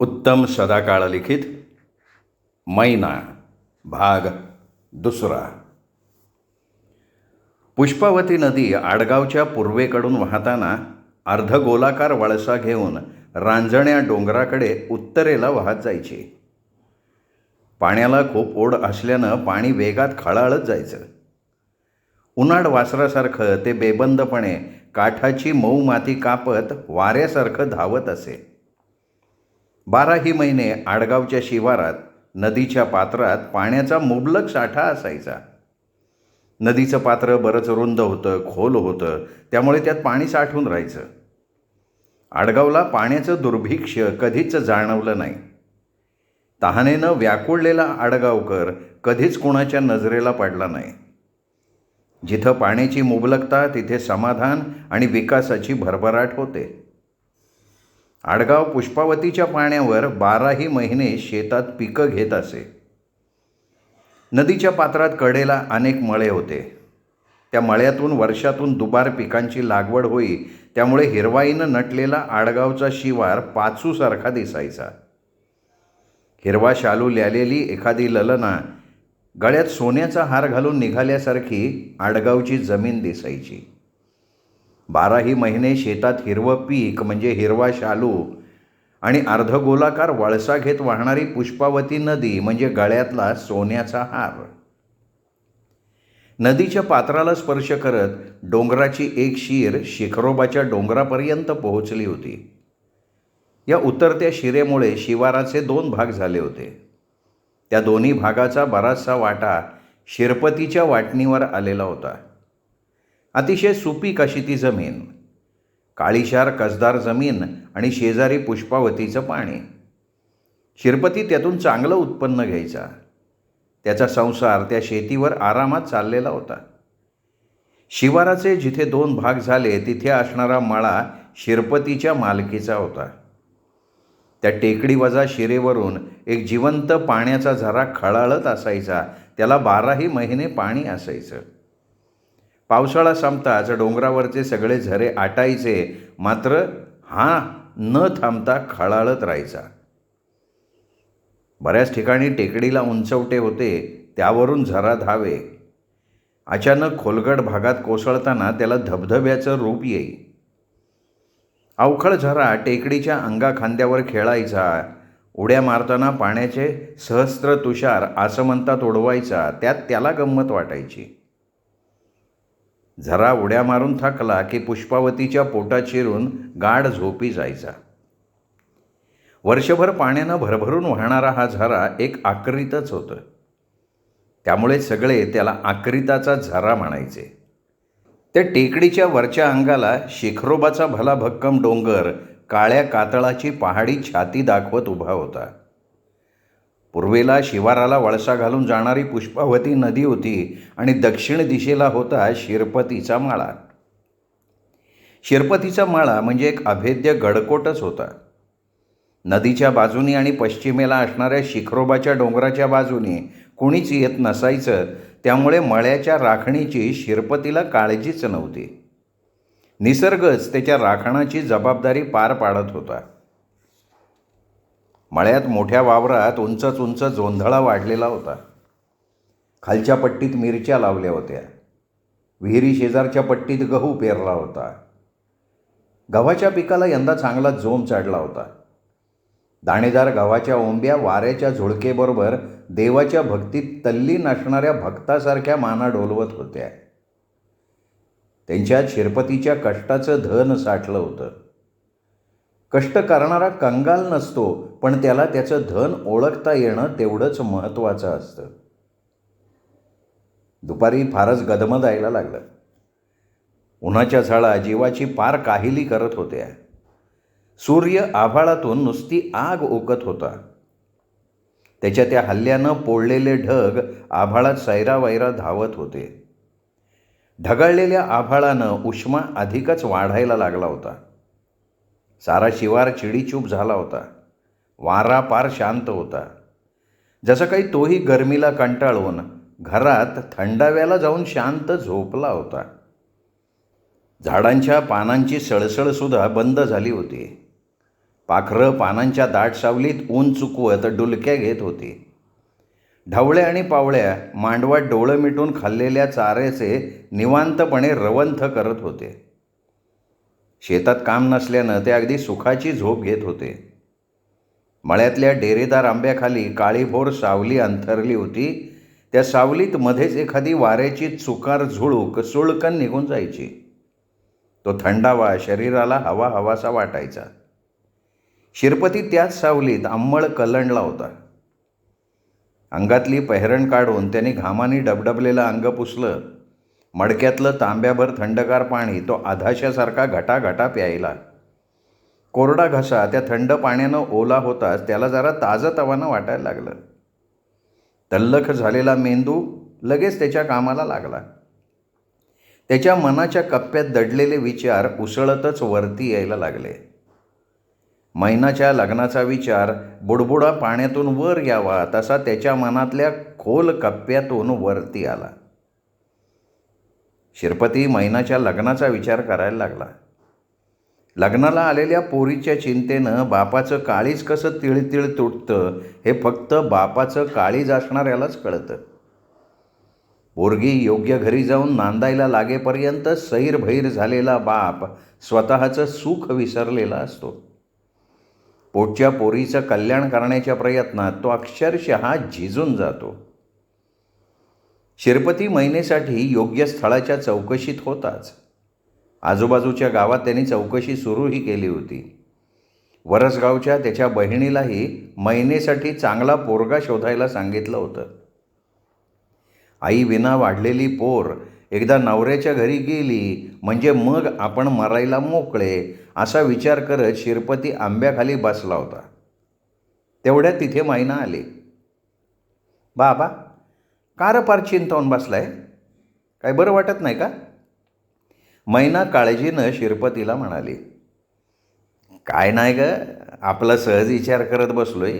उत्तम सदाकाळ लिखित मैना भाग दुसरा. पुष्पावती नदी आडगावच्या पूर्वेकडून वाहताना अर्धगोलाकार वळसा घेऊन रांजण्या डोंगराकडे उत्तरेला वाहत जायची. पाण्याला खूप ओढ असल्यानं पाणी वेगात खळाळत जायचं. उन्हाळ वासरासारखं ते बेबंदपणे काठाची मऊ माती कापत वाऱ्यासारखं धावत असे. 12ही महिने आडगावच्या शिवारात नदीच्या पात्रात पाण्याचा मुबलक साठा असायचा. नदीचं पात्र बरंच रुंद होतं, खोल होतं, त्यामुळे त्यात पाणी साठून राहायचं. आडगावला पाण्याचं दुर्भिक्ष्य कधीच जाणवलं नाही. तहानेनं व्याकुळलेला आडगावकर कधीच कुणाच्या नजरेला पडला नाही. जिथं पाण्याची मुबलकता तिथे समाधान आणि विकासाची भरभराट होते. आडगाव पुष्पावतीच्या पाण्यावर 12ही महिने शेतात पिकं घेत असे. नदीच्या पात्रात कडेला अनेक मळे होते. त्या मळ्यातून वर्षातून दुबार पिकांची लागवड होई, त्यामुळे हिरवाईनं नटलेला आडगावचा शिवार पाचूसारखा दिसायचा. हिरवा शालू ल्यालेली एखादी ललना गळ्यात सोन्याचा हार घालून निघाल्यासारखी आडगावची जमीन दिसायची. 12ही महिने शेतात हिरवं पीक म्हणजे हिरवा शालू आणि अर्धगोलाकार वळसा घेत वाहणारी पुष्पावती नदी म्हणजे गळ्यातला सोन्याचा हार. नदीच्या पात्राला स्पर्श करत डोंगराची एक शीर शिखरोबाच्या डोंगरापर्यंत पोहोचली होती. या उतरत्या शिरेमुळे शिवाराचे 2 भाग झाले होते. त्या दोन्ही भागाचा बराचसा वाटा शिरपतीच्या वाटणीवर आलेला होता. अतिशय सुपीक अशी ती जमीन, काळीशार कसदार जमीन आणि शेजारी पुष्पावतीचं पाणी. शिरपती त्यातून चांगलं उत्पन्न घ्यायचा. त्याचा संसार त्या शेतीवर आरामात चाललेला होता. शिवाराचे जिथे 2 भाग झाले तिथे असणारा मळा शिरपतीच्या मालकीचा होता. त्या टेकडीवजा शिरेवरून एक जिवंत पाण्याचा झरा खळाळत असायचा. त्याला 12ही महिने पाणी असायचं. पावसाळा संपताच डोंगरावरचे सगळे झरे आटायचे, मात्र हा न थांबता खळाळत राहायचा. बऱ्याच ठिकाणी टेकडीला उंचवटे होते, त्यावरून झरा धावे. अचानक खोलगट भागात कोसळताना त्याला धबधब्याचं रूप येई. अवखळ झरा टेकडीच्या अंगाखांद्यावर खेळायचा. उड्या मारताना पाण्याचे सहस्त्र तुषार आसमंतात उडवायचा. त्यात त्याला गंमत वाटायची. झरा उड्या मारून थकला की पुष्पावतीच्या पोटात शिरून गाढ झोपी जायचा. वर्षभर पाण्यानं भरभरून वाहणारा हा झरा एक आक्रीतच होतं. त्यामुळे सगळे त्याला आक्रीताचा झरा म्हणायचे. त्या टेकडीच्या वरच्या अंगाला शिखरोबाचा भला भक्कम डोंगर काळ्या कातळाची पहाडी छाती दाखवत उभा होता. पूर्वेला शिवाराला वळसा घालून जाणारी पुष्पावती नदी होती आणि दक्षिण दिशेला होता शिरपतीचा माळा. शिरपतीचा माळा म्हणजे एक अभेद्य गडकोटच होता. नदीच्या बाजूनी आणि पश्चिमेला असणाऱ्या शिखरोबाच्या डोंगराच्या बाजूनी कुणीच येत नसायचं. त्यामुळे मळ्याच्या राखणीची शिरपतीला काळजीच नव्हती. निसर्गच त्याच्या राखणाची जबाबदारी पार पाडत होता. मळ्यात मोठ्या वावरात उंचच उंच जोंधळा वाढलेला होता. खालच्या पट्टीत मिरच्या लावल्या होत्या. विहिरी शेजारच्या पट्टीत गहू पेरला होता. गव्हाच्या पिकाला यंदा चांगला जोम चढला होता. दाणेदार गव्हाच्या ओंब्या वाऱ्याच्या झुळकेबरोबर देवाच्या भक्तीत तल्लीन असणाऱ्या भक्तासारख्या माना डोलवत होत्या. त्यांच्यात शिरपतीच्या कष्टाचं धन साठलं होतं. कष्ट करणारा कंगाल नसतो, पण त्याला त्याचं धन ओळखता येणं तेवढंच महत्त्वाचं असतं. दुपारी फारच गदमदायला लागलं. उन्हाच्या झळा जीवाची पार काहिली करत होत्या. सूर्य आभाळातून नुसती आग ओकत होता. त्याच्या त्या हल्ल्यानं पोळलेले ढग आभाळात सैरावैरा धावत होते. ढगाळलेल्या आभाळानं उष्मा अधिकच वाढायला लागला होता. सारा शिवार चिडीचूप झाला होता. वारा पार शांत होता. जसं काही तोही गरमीला कंटाळून घरात थंडाव्याला जाऊन शांत झोपला होता. झाडांच्या पानांची सळसळसुद्धा बंद झाली होती. पाखरं पानांच्या दाट सावलीत ऊन चुकवत डुलक्या घेत होती. ढवळ्या आणि पावळ्या मांडवात डोळं मिटून खाल्लेल्या चाऱ्याचे निवांतपणे रवंथ करत होते. शेतात काम नसल्यानं ते अगदी सुखाची झोप घेत होते. मळ्यातल्या डेरेदार आंब्याखाली काळीभोर सावली अंथरली होती. त्या सावलीत मध्येच एखादी वाऱ्याची चुकार झुळूक सुळकन निघून जायची. तो थंडावा शरीराला हवा हवासा वाटायचा. शिरपती त्याच सावलीत अंमळ कलंडला होता. अंगातली पहिरण काढून त्यांनी घामाने डबडबलेलं अंग पुसलं. मडक्यातलं तांब्याभर थंडगार पाणी तो आधाशासारखा घटाघटा प्यायला. कोरडा घसा त्या थंड पाण्यानं ओला होताच त्याला जरा ताजंतवानं वाटायला लागलं. तल्लख झालेला मेंदू लगेच त्याच्या कामाला लागला. त्याच्या मनाच्या कप्प्यात दडलेले विचार उसळतच वरती यायला लागले. मैनाच्या लग्नाचा विचार बुडबुडा पाण्यातून वर यावा तसा त्याच्या मनातल्या खोल कप्प्यातून वरती आला. शिरपती मैनाच्या लग्नाचा विचार करायला लागला. लग्नाला आलेल्या पोरीच्या चिंतेनं बापाचं काळीज कसं तिळतिळ तुटतं हे फक्त बापाचं काळीज असणाऱ्यालाच कळतं. पोरगी योग्य घरी जाऊन नांदायला लागेपर्यंत सैरभैर झालेला बाप स्वतःचं सुख विसरलेला असतो. पोटच्या पोरीचं कल्याण करण्याच्या प्रयत्नात तो अक्षरशः झिजून जातो. शिरपती मैनेसाठी योग्य स्थळाच्या चौकशीत होताच. आजूबाजूच्या गावात त्यांनी चौकशी सुरूही केली होती. वरसगावच्या त्याच्या बहिणीलाही मैनेसाठी चांगला पोरगा शोधायला सांगितलं होतं. आई विना वाढलेली पोर एकदा नवऱ्याच्या घरी गेली म्हणजे मग आपण मरायला मोकळे असा विचार करत शिरपती आंब्याखाली बसला होता. तेवढ्यात तिथे मैना आली. बाबा, का रे पार चिंतावून बसलाय? काय बरं वाटत नाही का? मैना काळजीनं शिरपतीला म्हणाली. काय नाही ग, आपला सहज विचार करत बसलोय.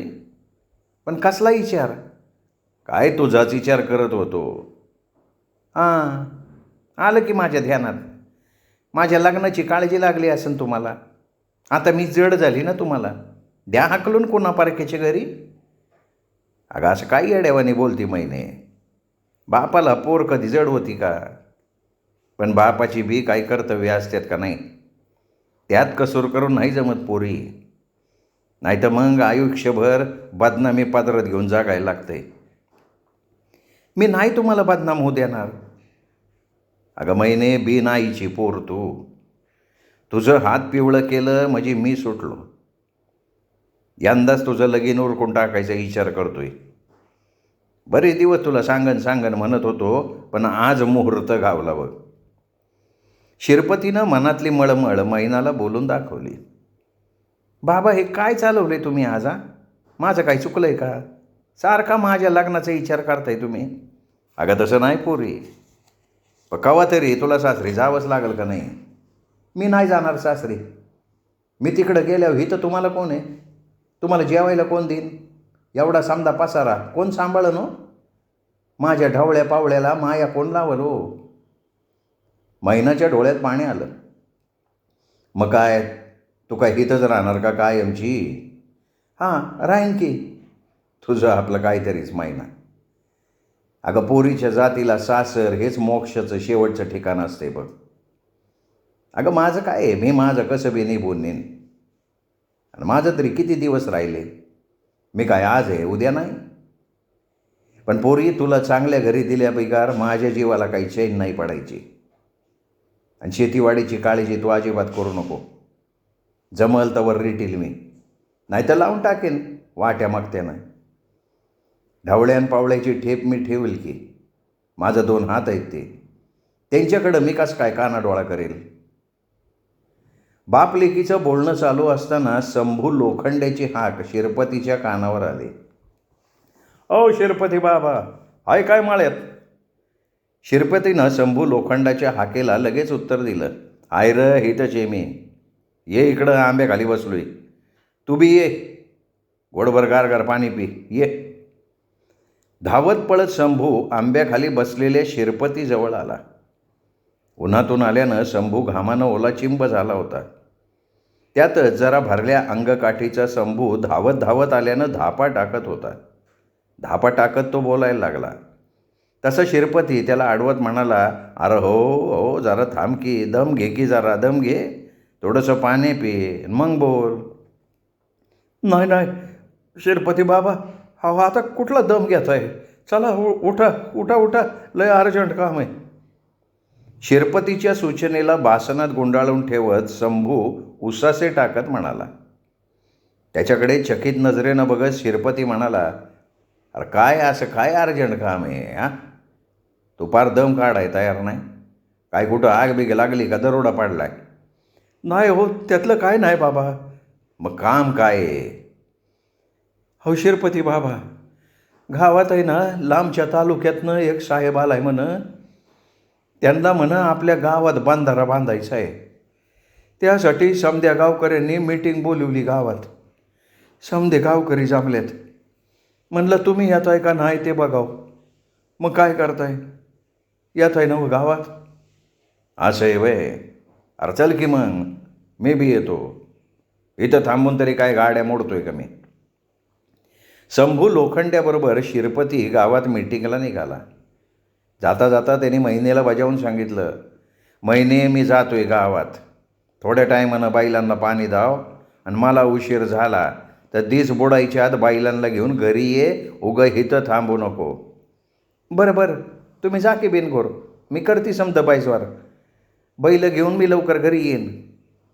पण कसला विचार? काय तुझाच विचार करत होतो. हां, आलं की माझ्या ध्यानात. माझ्या लग्नाची काळजी लागली असेल तुम्हाला. आता मी जड झाली ना तुम्हाला. द्या हाकलून कोणा पारखेच्या घरी. अगं असं काही येड्यावानी बोलती मैने. बापाला पोर कधी जड होती का? पण बापाची बी काही कर्तव्य असतात का नाही? त्यात कसूर करून नाही जमत पोरी. नाही तर मग आयुष्यभर बदनामी पदरात घेऊन जागायला लागतंय. मी नाही तुम्हाला बदनाम होऊ देणार. अगं मैने, बी नाईची पोर तू. तुझं हात पिवळं केलं म्हणजे मी सुटलो. यंदाच तुझं लगीन उरकून टाकायचा विचार करतोय. बरेच दिवस तुला सांगन म्हणत होतो, पण आज मुहूर्त गावला बघ. शिरपतीनं मनातली मळमळ मैनाला बोलून दाखवली. बाबा, हे काय चालवले तुम्ही आज? माझं काय चुकलंय का? सारखा माझ्या लग्नाचा विचार करताय तुम्ही. अगं तसं नाही पोरी. कवा तरी तुला सासरी जावंच लागेल का नाही? मी नाही जाणार सासरी. मी तिकडं गेल्यावर इथं तुम्हाला कोण आहे? तुम्हाला जेवायला कोण देईन? एवढा समजा पसारा कोण सांभाळन हो? माझ्या ढवळ्या पावळ्याला माया कोण लावल हो? मैनाच्या डोळ्यात पाणी आलं. मग काय, तू काय इथंच राहणार का कायमची? हां, राहीन की. तुझं आपलं काहीतरीच मैना. अगं पोरीच्या जातीला सासर हेच मोक्षाचं शेवटचं ठिकाण असते बघ. अगं माझं काय आहे, मी माझं कसं बी निभून नेईन. आणि माझं तरी किती दिवस राहिले. मी काय आज आहे उद्या नाही. पण पोरी, तुला चांगल्या घरी दिल्या बिगार माझ्या जीवाला काही चैन नाही पडायची. आणि शेतीवाडीची काळजी तू अजिबात करू नको. जमल तवर रिटील मी, नाही तर लावून टाकेन वाट्या मागत्यानं. ढवळ्यान पावळ्याची ठेप मी ठेवेल की. माझं 2 हात आहेत ते, त्यांच्याकडं मी कसं काय कानाडोळा करेल. बाप लेकीचं बोलणं चालू असताना शंभू लोखंड्याची हाक शिरपतीच्या कानावर आली. ओ शिरपती बाबा, हाय काय माळ्यात? शिरपतीनं शंभू लोखंडाच्या हाकेला लगेच उत्तर दिलं. आय र, हितच आहे मी. ये इकडं, आंब्याखाली बसलोय. तू बी ये, गोडभर गारगार पाणी पी, ये. धावत पळत शंभू आंब्याखाली बसलेल्या शिरपतीजवळ आला. उन्हातून आल्यानं शंभू घामानं ओला चिंब झाला होता. त्यातच जरा भरल्या अंगकाठीचा शंभू धावत धावत आल्यानं धापा टाकत होता. धापा टाकत तो बोलायला लागला. तसं शिरपती त्याला आडवत म्हणाला, अरे हो हो, जरा थांब की, दम घे की, जरा दम घे, थोडंसं पाणी पी, मग बोल. नाही नाही शिरपती बाबा, हा आता कुठला दम घेत आहे? चला उठा उठा उठा, लय अर्जंट काम आहे. शिरपतीच्या सूचनेला बासनात गुंडाळून ठेवत शंभू उसासे टाकत म्हणाला. त्याच्याकडे चकित नजरेनं बघत शिरपती म्हणाला, अरे काय असं काय अर्जंट काम आहे हा? तू पार दम काढाय तयार नाही? काय कुठं आग बिग लागली का, दरोडा पाडलाय? नाही हो, त्यातलं काय नाही बाबा. मग काम काय आहे? हो शिरपती बाबा, गावात आहे ना, लांबच्या तालुक्यातनं एक साहेब आलाय त्यांना आपल्या गावात बांधारा बांधायचा आहे. त्यासाठी समध्या गावकऱ्यांनी मीटिंग बोलवली गावात. समधे गावकरी जमलेत. म्हणलं तुम्ही येत आहे का नाही ते बघाव. मग काय करताय, येत आहे ना मग गावात? असं आहे वय, अरे चल की मग, मी बी येतो. इथं थांबून तरी काय गाड्या मोडतोय का मी? शंभू लोखंड्याबरोबर शिरपती गावात मीटिंगला निघाला. जाता जाता त्यांनी महिनेला बजावून सांगितलं, महिने मी जातोय गावात, थोड्या टायमानं बैलांना पाणी दाव, आणि मला उशीर झाला तर दिस बुडायच्या आत बैलांना घेऊन घरी ये, उगं इथं थांबू नको. बरं बरं, तुम्ही जा की बिनघोर, मी करते समजा बाईसवार. बैल घेऊन मी लवकर घरी येईन.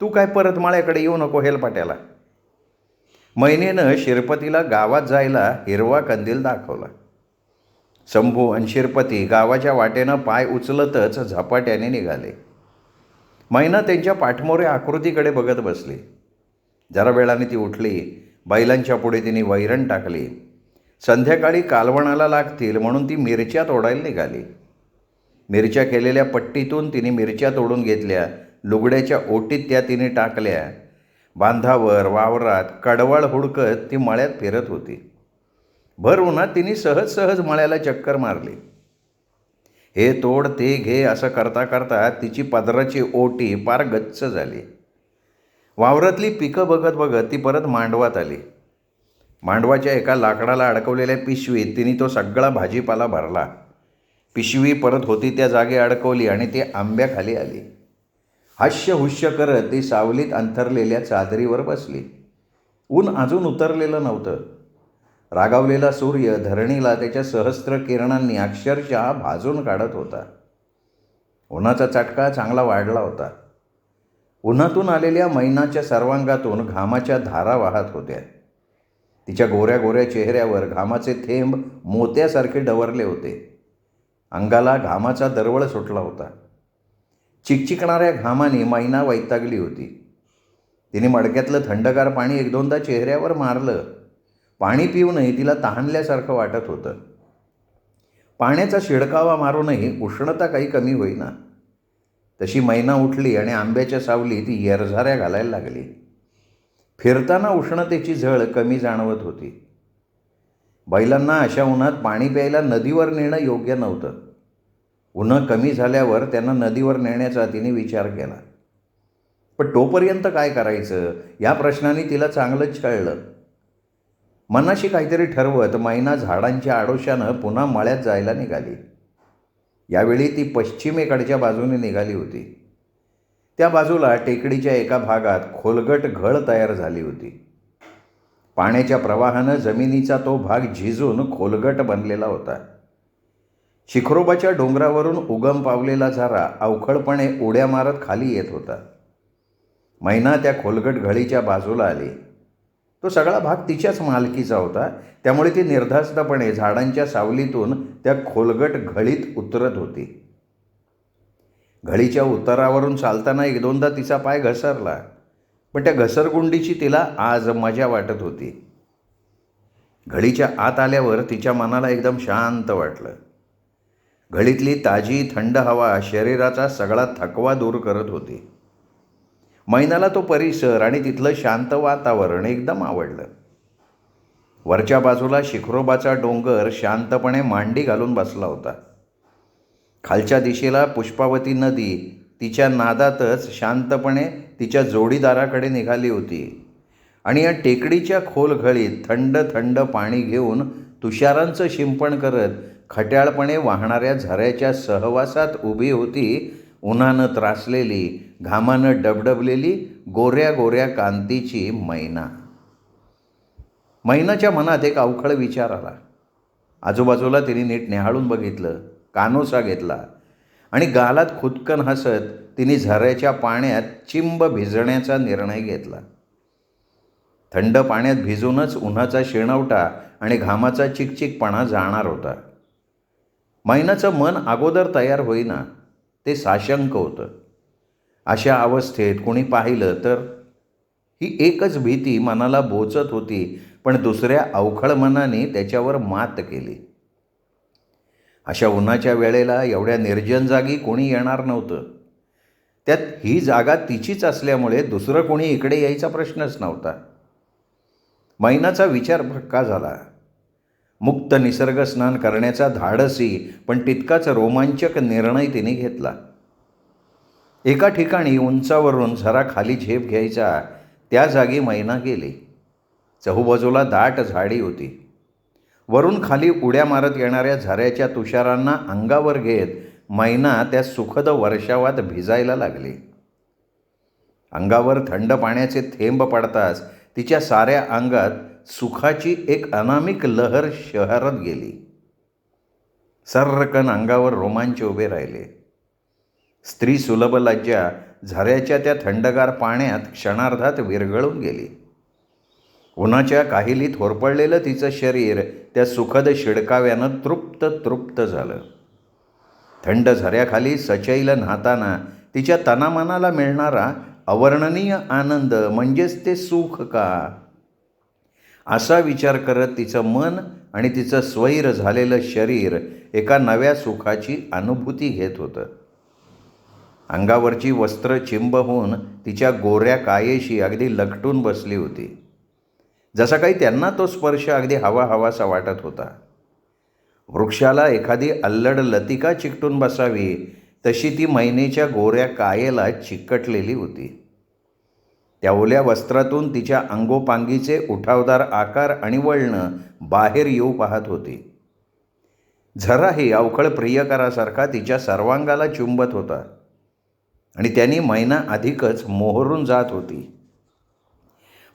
तू काय परत माळ्याकडे येऊ नको हेलपाट्याला. महिनेनं शिरपतीला गावात जायला हिरवा कंदील दाखवला. शंभू आणि शिरपती गावाच्या वाटेनं पाय उचलतच झपाट्याने निघाले. मैना त्यांच्या पाठमोरे आकृतीकडे बघत बसली. जरा वेळाने ती उठली. बैलांच्या पुढे तिने वैरण टाकली. संध्याकाळी कालवणाला लागतील म्हणून ती मिरच्या तोडायला निघाली. मिरच्या केलेल्या पट्टीतून तिने मिरच्या तोडून घेतल्या. लुगड्याच्या ओटीत त्या तिने टाकल्या. बांधावर वावरात कडवाळ हुडकत ती मळ्यात फिरत होती. भर उन्हात तिने सहज सहज मळ्याला चक्कर मारली. हे तोड ते घे असं करता करता तिची पदराची ओटी पार गच्च झाली. वावरातली पिकं बघत बघत ती परत मांडवात आली. मांडवाच्या एका लाकडाला अडकवलेल्या पिशवीत तिने तो सगळा भाजीपाला भरला. पिशवी परत होती त्या जागी अडकवली आणि ती आंब्याखाली आली. हास्य हुश्य करत ती सावलीत अंथरलेल्या चादरीवर बसली. ऊन अजून उतरलेलं नव्हतं. रागावलेला सूर्य धरणीला त्याच्या सहस्त्र किरणांनी अक्षरशः भाजून काढत होता. उन्हाचा चटका चांगला वाढला होता. उन्हातून आलेल्या मैनाच्या सर्वांगातून घामाच्या धारा वाहत होत्या. तिच्या गोऱ्या गोऱ्या चेहऱ्यावर घामाचे थेंब मोत्यासारखे डवरले होते. अंगाला घामाचा दरवळ सुटला होता. चिकचिकणाऱ्या घामाने मैना वैतागली होती. तिने मडक्यातलं थंडगार पाणी एक दोनदा चेहऱ्यावर मारलं. पाणी पिऊनही तिला तहानल्यासारखं वाटत होतं. पाण्याचा शिडकावा मारूनही उष्णता काही कमी होईना. तशी मैना उठली आणि आंब्याच्या सावलीत येरझाऱ्या घालायला लागली. फिरताना उष्णतेची झळ कमी जाणवत होती. बैलांना अशा उन्हात पाणी प्यायला नदीवर नेणं योग्य नव्हतं. उन्हं कमी झाल्यावर त्यांना नदीवर नेण्याचा तिने विचार केला. पण तोपर्यंत काय करायचं या प्रश्नाने तिला चांगलंच कळलं. मनाशी काहीतरी ठरवत मैना झाडांच्या आडोशानं पुन्हा मळ्यात जायला निघाली. यावेळी ती पश्चिमेकडच्या बाजूने निघाली होती. त्या बाजूला टेकडीच्या एका भागात खोलगट घळ तयार झाली होती. पाण्याच्या प्रवाहानं जमिनीचा तो भाग झिजून खोलगट बनलेला होता. शिखरोबाच्या डोंगरावरून उगम पावलेला झरा अवखळपणे उड्या मारत खाली येत होता. मैना त्या खोलगट घळीच्या बाजूला आली. तो सगळा भाग तिच्याच मालकीचा होता. त्यामुळे ती निर्धास्तपणे झाडांच्या सावलीतून त्या खोलगट घळीत उतरत होती. घळीच्या उतारावरून चालताना एक दोनदा तिचा पाय घसरला. पण त्या घसरगुंडीची तिला आज मजा वाटत होती. घळीच्या आत आल्यावर तिच्या मनाला एकदम शांत वाटलं. घळीतली ताजी थंड हवा शरीराचा सगळा थकवा दूर करत होती. मैनाला तो परिसर आणि तिथलं शांत वातावरण एकदम आवडलं. वरच्या बाजूला शिखरोबाचा डोंगर शांतपणे मांडी घालून बसला होता. खालच्या दिशेला पुष्पावती नदी तिच्या नादातच शांतपणे तिच्या जोडीदाराकडे निघाली होती आणि या टेकडीच्या खोल घळीत थंड थंड पाणी घेऊन तुषारांचं शिंपण करत खट्याळपणे वाहणाऱ्या झऱ्याच्या सहवासात उभी होती उन्हानं त्रासलेली, घामानं डबडबलेली, गोऱ्या गोऱ्या कांतीची मैना. मैनाच्या मनात एक अवखळ विचार आला. आजूबाजूला तिने नीट निहाळून बघितलं, कानोसा घेतला आणि गालात खुदकन हसत तिने झऱ्याच्या पाण्यात चिंब भिजण्याचा निर्णय घेतला. थंड पाण्यात भिजूनच उन्हाचा शिणवटा आणि घामाचा चिकचिकपणा जाणार होता. मैनाचं मन अगोदर तयार होईना, ते साशंक होतं. अशा अवस्थेत कोणी पाहिलं तर? ही एकच भीती मनाला बोचत होती, पण दुसऱ्या अवखळ मनाने त्याच्यावर मात केली. अशा उन्हाच्या वेळेला एवढ्या निर्जन जागी कोणी येणार नव्हतं. त्यात ही जागा तिचीच असल्यामुळे दुसरं कोणी इकडे यायचा प्रश्नच नव्हता. मैनाचा विचार भक्का झाला. मुक्त निसर्ग स्नान करण्याचा धाडसी पण तितकाच रोमांचक निर्णय तिने घेतला. एका ठिकाणी उंचावरून जरा खाली झेप घ्यायचा त्या जागी मैना गेली. चहूबाजूला दाट झाडी होती. वरून खाली उड्या मारत येणाऱ्या झऱ्याच्या तुषारांना अंगावर घेत मैना त्या सुखद वर्षावात भिजायला लागली. अंगावर थंड पाण्याचे थेंब पडताच तिच्या साऱ्या अंगात सुखाची एक अनामिक लहर शहरत गेली. सर्रकन अंगावर रोमांच उभे राहिले. स्त्री सुलभ लज्जा झऱ्याच्या त्या थंडगार पाण्यात क्षणार्धात विरघळून गेली. उन्हाच्या काहिलीत होरपळलेलं तिचं शरीर त्या सुखद शिडकाव्यानं तृप्त तृप्त झालं. थंड झऱ्याखाली सचैल न्हाताना तिच्या तनामनाला मिळणारा अवर्णनीय आनंद म्हणजेच ते सुख का, असा विचार करत तिचं मन आणि तिचं स्वैर झालेलं शरीर एका नव्या सुखाची अनुभूती घेत होतं. अंगावरची वस्त्र चिंब होऊन तिच्या गोऱ्या कायेशी अगदी लकटून बसली होती. जसा काही त्यांना तो स्पर्श अगदी हवा हवासा वाटत होता. वृक्षाला एखादी अल्लड लतिका चिकटून बसावी तशी ती मैनेच्या गोऱ्या कायेला चिकटलेली होती. त्या ओल्या वस्त्रातून तिच्या अंगोपांगीचे उठावदार आकार आणि वळणं बाहेर येऊ पाहत होती. झराही अवखळ प्रियकरासारखा तिच्या सर्वांगाला चुंबत होता आणि त्यांनी मैना अधिकच मोहरून जात होती.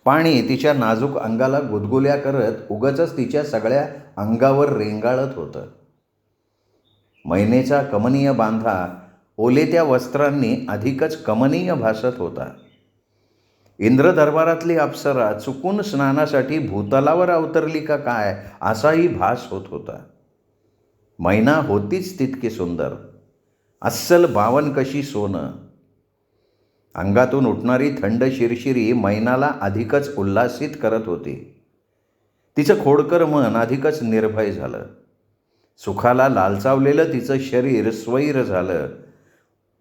पाणी तिच्या नाजूक अंगाला गुदगुल्या करत उगाचच तिच्या सगळ्या अंगावर रेंगाळत होतं. मैनेचा कमनीय बांधा ओलेत्या वस्त्रांनी अधिकच कमनीय भासत होता. इंद्रदरबारातली अप्सरा चुकून स्नानासाठी भूतलावर अवतरली का काय असाही भास होत होता. मैना होतीच तितकी सुंदर, अस्सल बावनकशी सोनं. अंगातून उठणारी थंड शिरशिरी मैनाला अधिकच उल्हासित करत होती. तिचं खोडकर मन अधिकच निर्भय झालं. सुखाला लालचावलेलं तिचं शरीर स्वैर झालं.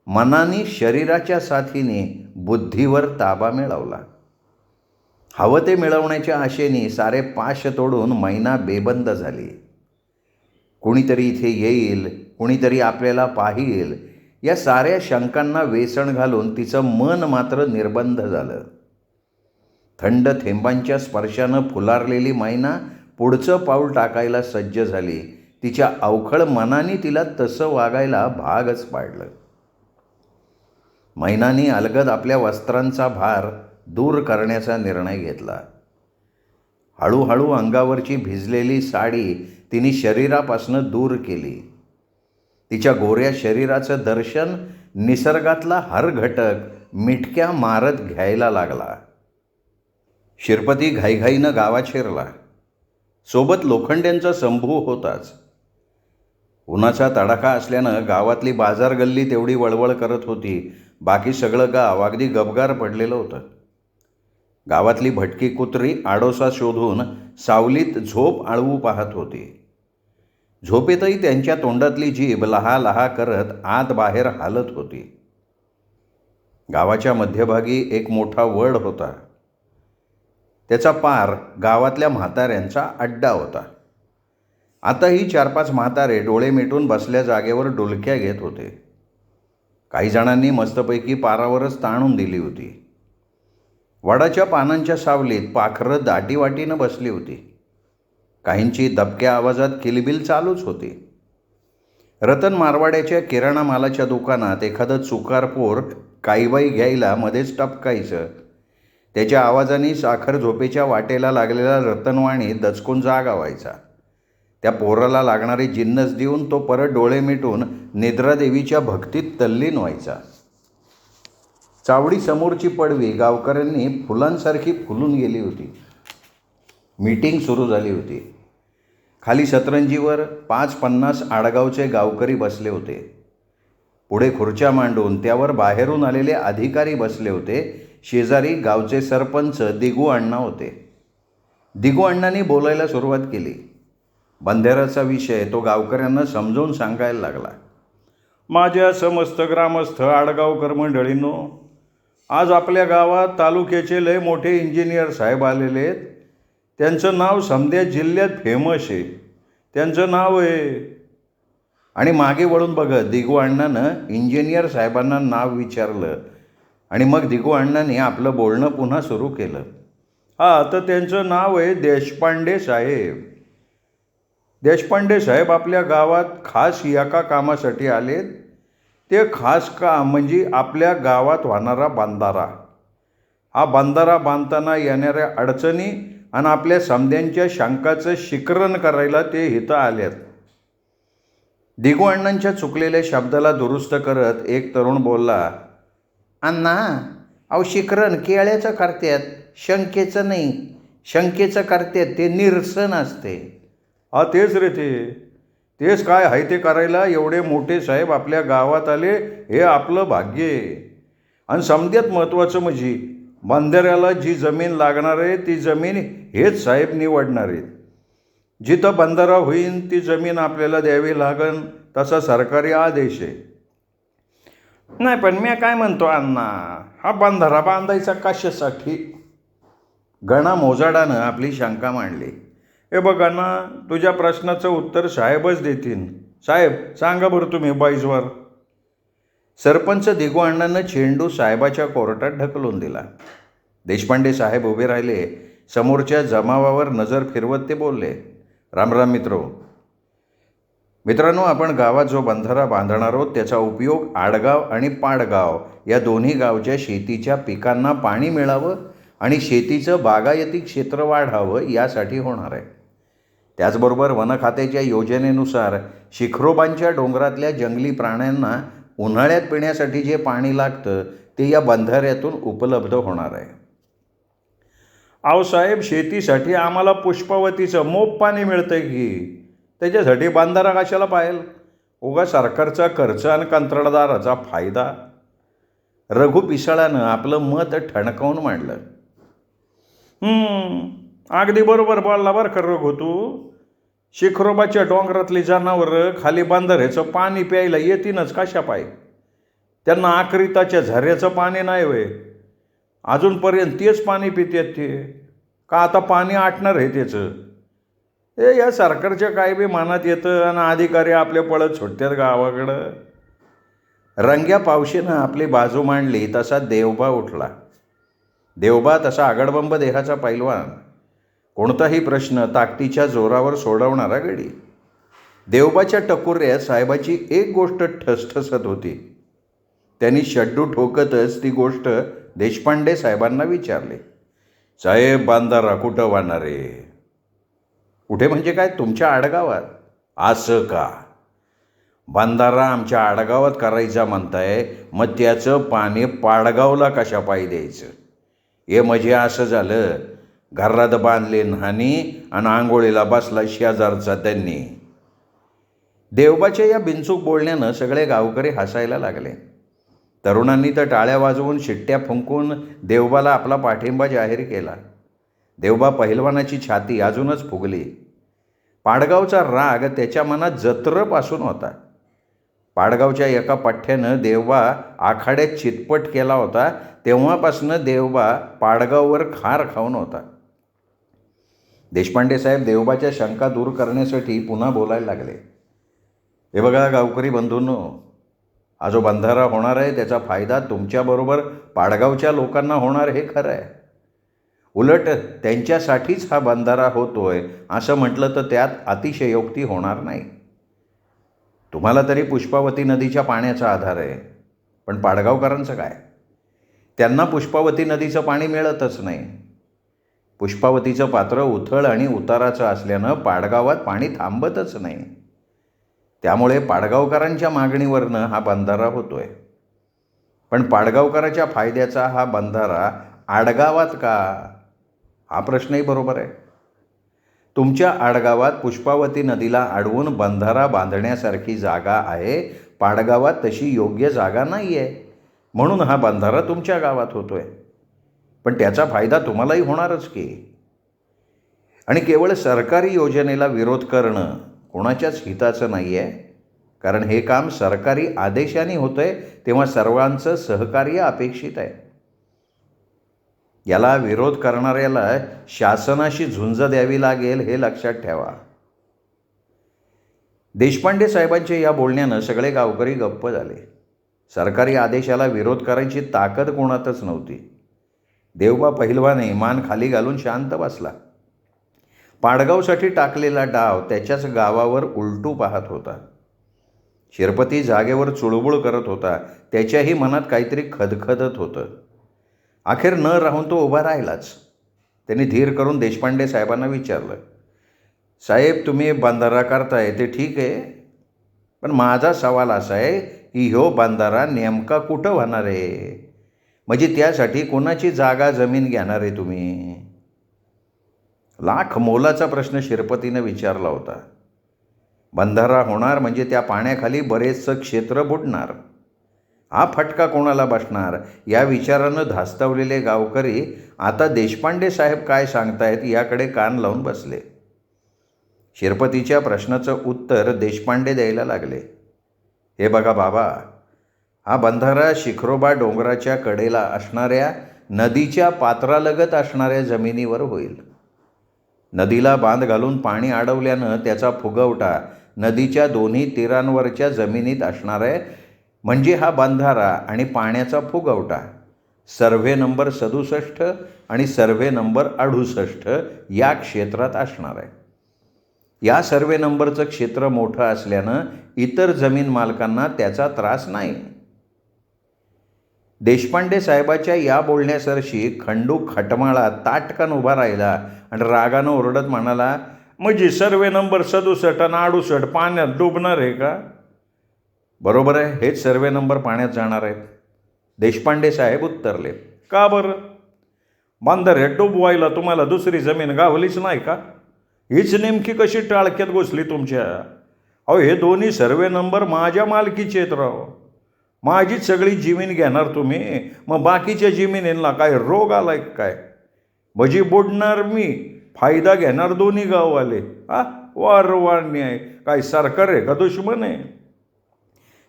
मनाने शरीराच्या साथीने बुद्धीवर ताबा मिळवला. हवं ते मिळवण्याच्या आशेने सारे पाश तोडून मैना बेबंद झाली. कुणीतरी इथे येईल, कुणीतरी आपल्याला पाहील, या साऱ्या शंकांना वेसण घालून तिचं मन मात्र निर्बंध झालं. थंड थेंबांच्या स्पर्शानं फुलारलेली मैना पुढचं पाऊल टाकायला सज्ज झाली. तिच्या अवखळ मनाने तिला तसं वागायला भागच पाडलं. मैनाने अलगद आपल्या वस्त्रांचा भार दूर करण्याचा निर्णय घेतला. हळूहळू अंगावरची भिजलेली साडी तिने शरीरापासून दूर केली. तिच्या गोऱ्या शरीराचं दर्शन निसर्गातला हर घटक मिटक्या मारत घ्यायला लागला. शिरपती घाईघाईनं गावात शिरला. सोबत लोखंड्यांचा संभू होताच. उन्हाचा तडाखा असल्यानं गावातली बाजार गल्ली तेवढी वळवळ करत होती. बाकी सगळं गाव अगदी गबगार पडलेलं होतं. गावातली भटकी कुत्री आडोसा शोधून सावलीत झोप आळवू पाहत होती. झोपेतही त्यांच्या तोंडातली जीभ लहा लहा करत आत बाहेर हालत होती. गावाच्या मध्यभागी एक मोठा वड होता. त्याचा पार गावातल्या म्हाताऱ्यांचा अड्डा होता. आताही 4-5 म्हातारे डोळे मिटून बसल्या जागेवर डुलक्या घेत होते. काही जणांनी मस्तपैकी पारावरच ताणून दिली होती. वडाच्या पानांच्या सावलीत पाखरं दाटीवाटीनं बसली होती. काहींची दबक्या आवाजात किलबिल चालूच होती. रतन मारवाड्याच्या किराणा मालाच्या दुकानात एखादं चुकारपोर काईबाई घ्यायला मध्येच टपकायचं. त्याच्या आवाजाने साखर झोपेच्या वाटेला लागलेला रतनवाणी दचकून जागा व्हायचा. त्या पोराला लागणारे जिन्नस देऊन तो परत डोळे मिटून निद्रादेवीच्या भक्तीत तल्लीन व्हायचा. चावडी समोरची पडवी गावकऱ्यांनी फुलांसारखी फुलून गेली होती. मीटिंग सुरू झाली होती. खाली सतरंजीवर 5-50 आडगावचे गावकरी बसले होते. पुढे खुर्च्या मांडून त्यावर बाहेरून आलेले अधिकारी बसले होते. शेजारी गावचे सरपंच दिगू अण्णा होते. दिगू अण्णांनी बोलायला सुरुवात केली. बंधाऱ्याचा विषय तो गावकऱ्यांना समजावून सांगायला लागला. माझ्या समस्त ग्रामस्थ आडगावकर मंडळींनो, आज आपल्या गावात तालुक्याचे लय मोठे इंजिनियर साहेब आलेले आहेत. त्यांचं नाव समध्या जिल्ह्यात फेमस आहे. त्यांचं नाव आहे. आणि मागे वळून बघत दिगू अण्णानं इंजिनियर साहेबांना नाव विचारलं आणि मग दिगू अण्णांनी आपलं बोलणं पुन्हा सुरू केलं. तर त्यांचं नाव आहे देशपांडे साहेब. देशपांडे साहेब आपल्या गावात खास एका कामासाठी आलेत. ते खास काम म्हणजे आपल्या गावात होणारा बंधारा. हा बंधारा बांधताना येणाऱ्या अडचणी आणि आपल्या समध्यांच्या शंकाचं शिखरण करायला ते इथं आलेत. दिगू अण्णांच्या चुकलेल्या शब्दाला दुरुस्त करत एक तरुण बोलला, अण्णा, अहो शिखरण केळ्याचं करतात, शंकेचं नाही. शंकेचं करतात ते निरसन असते. तेच रे, तेच काय आहे ते करायला एवढे मोठे साहेब आपल्या गावात आले हे आपलं भाग्य आहे. आणि समध्यात महत्त्वाचं म्हणजे बंधाऱ्याला जी जमीन लागणार आहे ती जमीन हेच साहेब निवडणार आहेत. जिथं बंधारा होईन ती जमीन आपल्याला द्यावी लागन तसा सरकारी आदेश आहे. नाही पण मी काय म्हणतो अण्णा, हा बंधारा बांधायचा कशासाठी? गणा मोजाडानं आपली शंका मांडली. हे बघ अण्णा, तुझ्या प्रश्नाचं उत्तर साहेबच देतील. साहेब सांगा बरं तुम्ही बाईजवर. सरपंच दिगू अण्णांनं चेंडू साहेबाच्या कोर्टात ढकलून दिला. देशपांडे साहेब उभे राहिले. समोरच्या जमावावर नजर फिरवत ते बोलले, रामराम मित्रांनो, आपण गावात जो बंधारा बांधणार आहोत त्याचा उपयोग आडगाव आणि पाडगाव या दोन्ही गावच्या शेतीच्या पिकांना पाणी मिळावं आणि शेतीचं बागायती क्षेत्र वाढावं यासाठी होणार आहे. त्याचबरोबर वन खात्याच्या योजनेनुसार शिखरोबांच्या डोंगरातल्या जंगली प्राण्यांना उन्हाळ्यात पिण्यासाठी जे पाणी लागतं ते या बंधाऱ्यातून उपलब्ध होणार आहे. अहो साहेब, शेतीसाठी आम्हाला पुष्पावतीचं मोप पाणी मिळतंय की, त्याच्यासाठी बंधारा कशाला पाहिजे? उगा सरकारचा खर्च आणि कंत्राटदाराचा फायदा. रघु पिसाळानं आपलं मत ठणकावून मांडलं. अगदी बरोबर बोलला बरं का रघु तू. शिखरोबाच्या डोंगरातली जनावरं खाली बंधाऱ्याचं पाणी प्यायला येतीनच कशा पाय? त्यांना आकरिताच्या झऱ्याचं पाणी नाही वय. अजूनपर्यंत तेच पाणी पितात ते का आता पाणी आटणार आहे त्याचं? या सरकारच्या काय बी मनात येतं आणि अधिकारी आपल्या पळत सुटतात गावाकडं. रंग्या पावशीनं आपली बाजू मांडली तसा देवबा उठला. देवबा तसा आगडबंब देहाचा पैलवान, कोणताही प्रश्न ताकदीच्या जोरावर सोडवणारा गडी. देवबाच्या टकुर्यात साहेबाची एक गोष्ट ठसठसत होती. त्यांनी शड्डू ठोकतच ती गोष्ट देशपांडे साहेबांना विचारले. साहेब, बंधारा कुठं वाहणार आहे? कुठे म्हणजे काय, तुमच्या आडगावात? असं का? बंधारा आमच्या आडगावात करायचा म्हणताय, मग त्याचं पाणी पाडगावला कशा पायी द्यायचं? हे म्हणजे असं झालं, घरात बांधले न्हाणी आणि आंघोळीला बसला शेजारचा त्यांनी. देवबाच्या या बिनचूक बोलण्यानं सगळे गावकरी हसायला लागले. तरुणांनी तर टाळ्या वाजवून शिट्ट्या फुंकून देवबाला आपला पाठिंबा जाहीर केला. देवबा पहिलवानाची छाती अजूनच फुगली. पाडगावचा राग त्याच्या मनात जत्रपासून होता. पाडगावच्या एका पठ्ठ्यानं देवबा आखाड्यात चितपट केला होता. तेव्हापासून देवबा पाडगाववर खार खाऊन होता. देशपांडे साहेब देवबाच्या शंका दूर करण्यासाठी पुन्हा बोलायला लागले. हे बघा गावकरी बंधूंनो, हा जो बंधारा होणार आहे त्याचा फायदा तुमच्याबरोबर पाडगावच्या लोकांना होणार हे खरं आहे. उलट त्यांच्यासाठीच हा बंधारा होतोय असं म्हटलं तर त्यात अतिशयोक्ती होणार नाही. तुम्हाला तरी पुष्पावती नदीच्या पाण्याचा आधार आहे, पण पाडगावकरांचं काय? त्यांना पुष्पावती नदीचं पाणी मिळतच नाही. पुष्पावतीचं पात्र उथळ आणि उताराचं असल्यानं पाडगावात पाणी थांबतच नाही. त्यामुळे पाडगावकरांच्या मागणीवरनं हा बंधारा होतोय. पण पाडगावकराच्या फायद्याचा हा बंधारा आडगावात का, हा प्रश्नही बरोबर आहे. तुमच्या आडगावात पुष्पावती नदीला अडवून बंधारा बांधण्यासारखी जागा आहे, पाडगावात तशी योग्य जागा नाही आहे, म्हणून हा बंधारा तुमच्या गावात होतोय. पण त्याचा फायदा तुम्हालाही होणारच की. आणि केवळ सरकारी योजनेला विरोध करणं कोणाच्याच हिताचं नाही आहे, कारण हे काम सरकारी आदेशाने होतं आहे, तेव्हा सर्वांचं सहकार्य अपेक्षित आहे. याला विरोध करणाऱ्याला शासनाशी झुंज द्यावी लागेल हे लक्षात ठेवा. देशपांडे साहेबांच्या या बोलण्यानं सगळे गावकरी गप्प झाले. सरकारी आदेशाला विरोध करायची ताकद कोणातच नव्हती. देवबा पहिलवाने मान खाली घालून शांत बसला. पाडगावसाठी टाकलेला डाव त्याच्याच गावावर उलटू पाहत होता. शिरपती जागेवर चुळबुळ करत होता. त्याच्याही मनात काहीतरी खदखदत होतं. अखेर न राहून तो उभा राहिलाच. त्यांनी धीर करून देशपांडे साहेबांना विचारलं, साहेब तुम्ही बंधारा करताय ते ठीक आहे, पण माझा सवाल असा आहे की ह्यो बंधारा नेमका कुठं होणार आहे? म्हणजे त्यासाठी कोणाची जागा जमीन घेणार आहे तुम्ही? लाख मोलाचा प्रश्न शिरपतीनं विचारला होता. बंधारा होणार म्हणजे त्या पाण्याखाली बरेचसं क्षेत्र बुडणार. हा फटका कोणाला बसणार या विचारानं धास्तावलेले गावकरी आता देशपांडे साहेब काय सांगतायत याकडे कान लावून बसले. शिरपतीच्या प्रश्नाचं उत्तर देशपांडे द्यायला लागले. हे बघा बाबा, हा बंधारा शिखरोबा डोंगराच्या कडेला असणाऱ्या नदीच्या पात्रालगत असणाऱ्या जमिनीवर होईल. नदीला बांध घालून पाणी अडवल्यानं त्याचा फुगवटा नदीच्या दोन्ही तीरांवरच्या जमिनीत असणार आहे. म्हणजे हा बंधारा आणि पाण्याचा फुगवटा सर्व्हे नंबर 67 आणि सर्व्हे नंबर 68 या क्षेत्रात असणार आहे. या सर्व्हे नंबरचं क्षेत्र मोठं असल्यानं इतर जमीन मालकांना त्याचा त्रास नाही. देशपांडे साहेबाच्या या बोलण्यासरशी खंडू खटमाळा ताटकन उभा राहिला आणि रागानं ओरडत म्हणाला, म्हणजे सर्वे नंबर 67 आणि 68 पाण्यात डुबणार आहे का? बरोबर आहे, हेच सर्वे नंबर पाण्यात जाणार आहेत. देशपांडे साहेब उत्तरले. का बरं? बंधाऱ्यात डुबवायला तुम्हाला दुसरी जमीन गावलीच नाही का? हीच नेमकी कशी टाळक्यात घुसली तुमच्या? अहो हे दोन्ही सर्वे नंबर माझ्या मालकीचे आहेत राव. माझीच सगळी जमीन घेणार तुम्ही, मग बाकीच्या जमिनींना काय रोग आलाय काय? भजी बुडणार मी, फायदा घेणार दोन्ही गाववाले. वार न्याय काय सरकार आहे का दुश्मन आहे?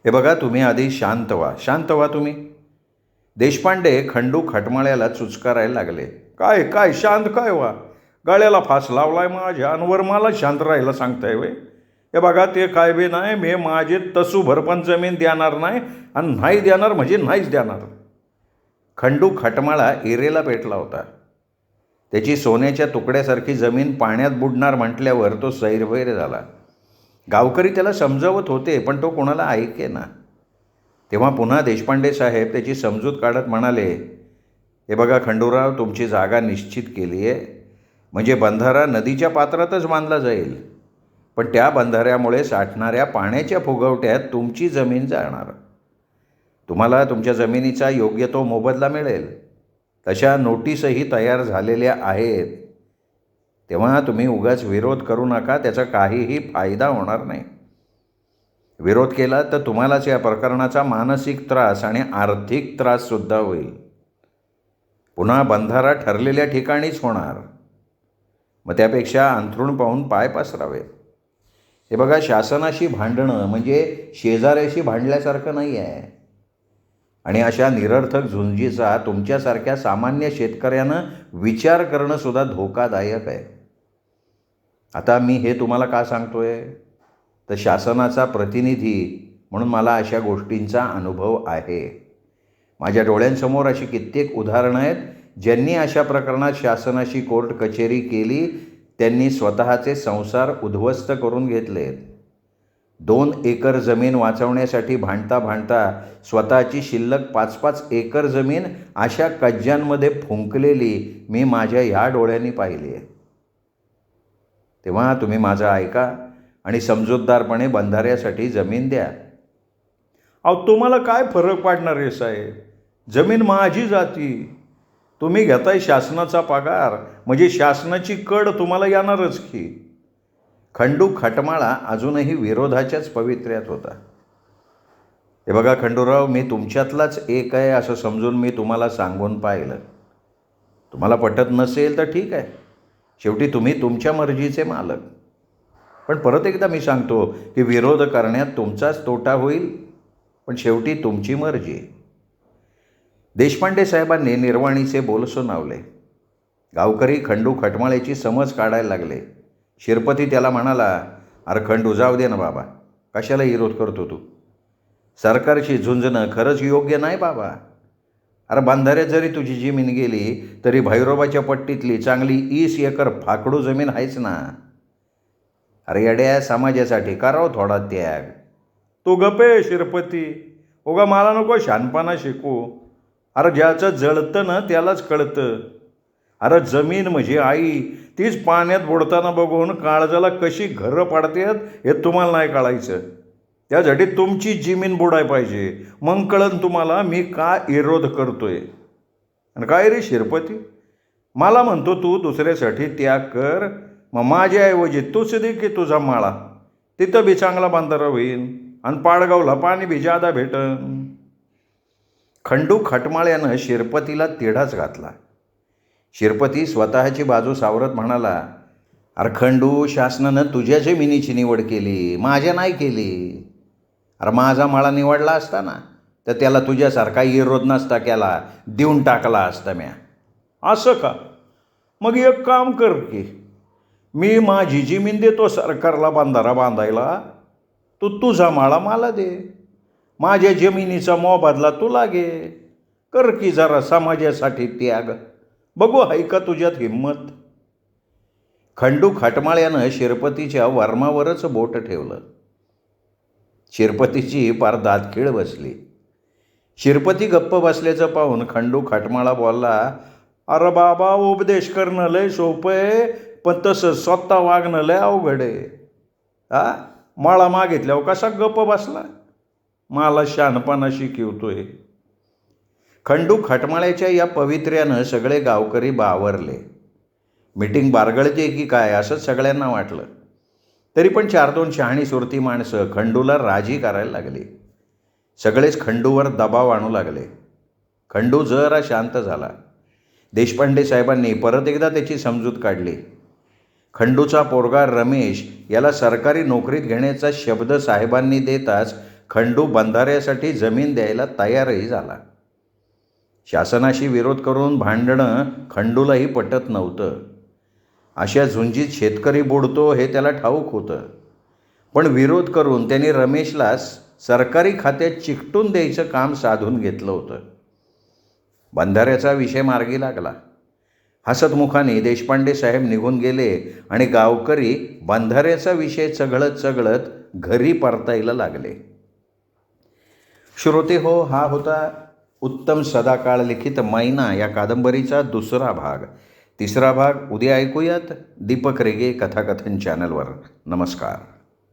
हे बघा, तुम्ही आधी शांत व्हा तुम्ही. देशपांडे खंडू खटमाळ्याला चुचकारायला लागले. काय शांत काय व्हा? गळ्याला फास लावलाय माझ्या अनवर मला शांत राहायला सांगताय वे? हे बघा, ते काय बी नाही, मी माझे तसू भरपण जमीन देणार नाही, आणि नाही देणार म्हणजे नाहीच देणार. खंडू खटमाळा इरेला पेटला होता. त्याची सोन्याच्या तुकड्यासारखी जमीन पाण्यात बुडणार म्हटल्यावर तो सैरभैर झाला. गावकरी त्याला समजावत होते, पण तो कोणाला ऐकेना. तेव्हा पुन्हा देशपांडे साहेब त्याची समजूत काढत म्हणाले, हे बघा खंडूराव, तुमची जागा निश्चित केली आहे, म्हणजे बंधारा नदीच्या पात्रातच बांधला जाईल, पण त्या बंधाऱ्यामुळे साठणाऱ्या पाण्याच्या फुगवट्यात तुमची जमीन जाणार. तुम्हाला तुमच्या जमिनीचा योग्य तो मोबदला मिळेल. तशा नोटीसही तयार झालेल्या आहेत. तेव्हा तुम्ही उगाच विरोध करू नका, त्याचा काहीही फायदा होणार नाही. विरोध केला तर तुम्हालाच या प्रकरणाचा मानसिक त्रास आणि आर्थिक त्राससुद्धा होईल. पुन्हा बंधारा ठरलेल्या ठिकाणीच होणार. मग त्यापेक्षा अंथरूण पाहून पाय पसरावे. हे बघा, शासनाशी भांडणं म्हणजे शेजाऱ्याशी भांडल्यासारखं नाही आहे. आणि अशा निरर्थक झुंजीचा तुमच्यासारख्या सामान्य शेतकऱ्यानं विचार करणं सुद्धा धोकादायक आहे. आता मी हे तुम्हाला का सांगतोय? तर शासनाचा प्रतिनिधी म्हणून मला अशा गोष्टींचा अनुभव आहे. माझ्या डोळ्यांसमोर अशी कित्येक उदाहरणं आहेत ज्यांनी अशा प्रकरणात शासनाशी कोर्ट कचेरी केली त्यांनी स्वतःचे संसार उद्ध्वस्त करून घेतलेत. 2 एकर जमीन वाचवण्यासाठी भांडता भांडता स्वतःची शिल्लक 5-5 एकर जमीन अशा कज्ज्यांमध्ये फुंकलेली मी माझ्या ह्या डोळ्यांनी पाहिली आहे. तेव्हा तुम्ही माझं ऐका आणि समजूतदारपणे बंधाऱ्यासाठी जमीन द्या. अहो, तुम्हाला काय फरक पडणार आहे साहेब? जमीन माझी जाती. तुम्ही घेताय शासनाचा पगार, म्हणजे शासनाची कड तुम्हाला येणारच की. खंडू खटमाळा अजूनही विरोधाच्याच पवित्र्यात होता. हे बघा खंडूराव, मी तुमच्यातलाच एक आहे असं समजून मी तुम्हाला सांगून पाहिलं. तुम्हाला पटत नसेल तर ठीक आहे, शेवटी तुम्ही तुमच्या मर्जीचे मालक. पण परत एकदा मी सांगतो की विरोध करण्यात तुमचाच तोटा होईल, पण शेवटी तुमची मर्जी. देशपांडे साहेबांनी निर्वाणीचे बोल सुनावले. गावकरी खंडू खटमाळेची समज काढायला लागले. शिरपती त्याला म्हणाला, अरे खंडू, जाऊ दे ना बाबा, कशाला विरोध करतो तू? सरकारशी झुंजणं खरंच योग्य नाही बाबा. अरे बंधाऱ्यात जरी तुझी जमीन गेली तरी भैरोबाच्या पट्टीतली चांगली 20 एकर फाकडू जमीन आहेच ना. अरे येड्या, समाजासाठी करावं थोडा त्याग. तू गप्पे शिरपती, उगा मला नको शहाणपणा शिकू. अरे ज्याचं जळतं ना त्यालाच कळतं. अरे जमीन म्हणजे आई, तीच पाण्यात बुडताना बघून काळजाला कशी घरं पाडतात हे तुम्हाला नाही कळायचं. त्यासाठी तुमची जमीन बुडाय पाहिजे, मग कळन तुम्हाला मी का विरोध करतोय. आणि काय रे शिरपती, मला म्हणतो तू दुसऱ्यासाठी त्याग कर, मग माझ्याऐवजी तूच दे की तुझा माळा. तिथं बी चांगला बांधारा होईल आणि पाडगावला पाणी बी जादा भेटन. खंडू खटमाळ्यानं शिरपतीला तिढाच घातला. शिरपती स्वतःची बाजू सावरत म्हणाला, अरे खंडू, शासनानं तुझ्या जमिनीची निवड केली, माझ्या नाही केली. अरे माझा माळा निवडला असता ना तर त्याला तुझ्यासारखा विरोध नसता केला, देऊन टाकला असता म्या. असं का? मग एक काम कर की, मी माझी जमीन देतो सरकारला बंधारा बांधायला, तू तुझा माळा मला दे, माझ्या जमिनीचा मोबदला तुला घे. कर की जरा समाजासाठी त्याग, बघू आहे का तुझ्यात हिंमत. खंडू खटमाळ्यानं शिरपतीच्या वर्मावरच बोट ठेवलं. शिरपतीची पार दातखीळ बसली. शिरपती गप्प बसल्याचं पाहून खंडू खटमाळा बोलला, अरे बाबा, उपदेश करणं लय सोपं आहे, पण तसं स्वतः वागणं लय अवघड आहे. माळा मागितल्यावर कसा गप्प बसला? मला शहाणपणा शिकवतोय. खंडू खटमाळ्याच्या या पवित्र्यानं सगळे गावकरी बावरले. मीटिंग बारगळते की काय असंच सगळ्यांना वाटलं. तरी पण 4-2 शहाणी सुरती माणसं खंडूला राजी करायला लागली. सगळेच खंडूवर दबाव आणू लागले. खंडू जरा शांत झाला. देशपांडे साहेबांनी परत एकदा त्याची समजूत काढली. खंडूचा पोरगा रमेश याला सरकारी नोकरीत घेण्याचा शब्द साहेबांनी देताच खंडू बंधाऱ्यासाठी जमीन द्यायला तयारही झाला. शासनाशी विरोध करून भांडणं खंडूलाही पटत नव्हतं. अशा झुंजीत शेतकरी बुडतो हे त्याला ठाऊक होतं. पण विरोध करून त्यांनी रमेशला सरकारी खात्यात चिकटून द्यायचं काम साधून घेतलं होतं. बंधाऱ्याचा विषय मार्गी लागला. हसतमुखाने देशपांडे साहेब निघून गेले आणि गावकरी बंधाऱ्याचा विषय चघळत चघळत घरी परतायला लागले. श्रोते हो, हा होता उत्तम सदाकाळ लिखित मैना या कादंबरीचा दुसरा भाग. तिसरा भाग उद्या ऐकूयात दीपक रेगे कथाकथन चॅनलवर. नमस्कार.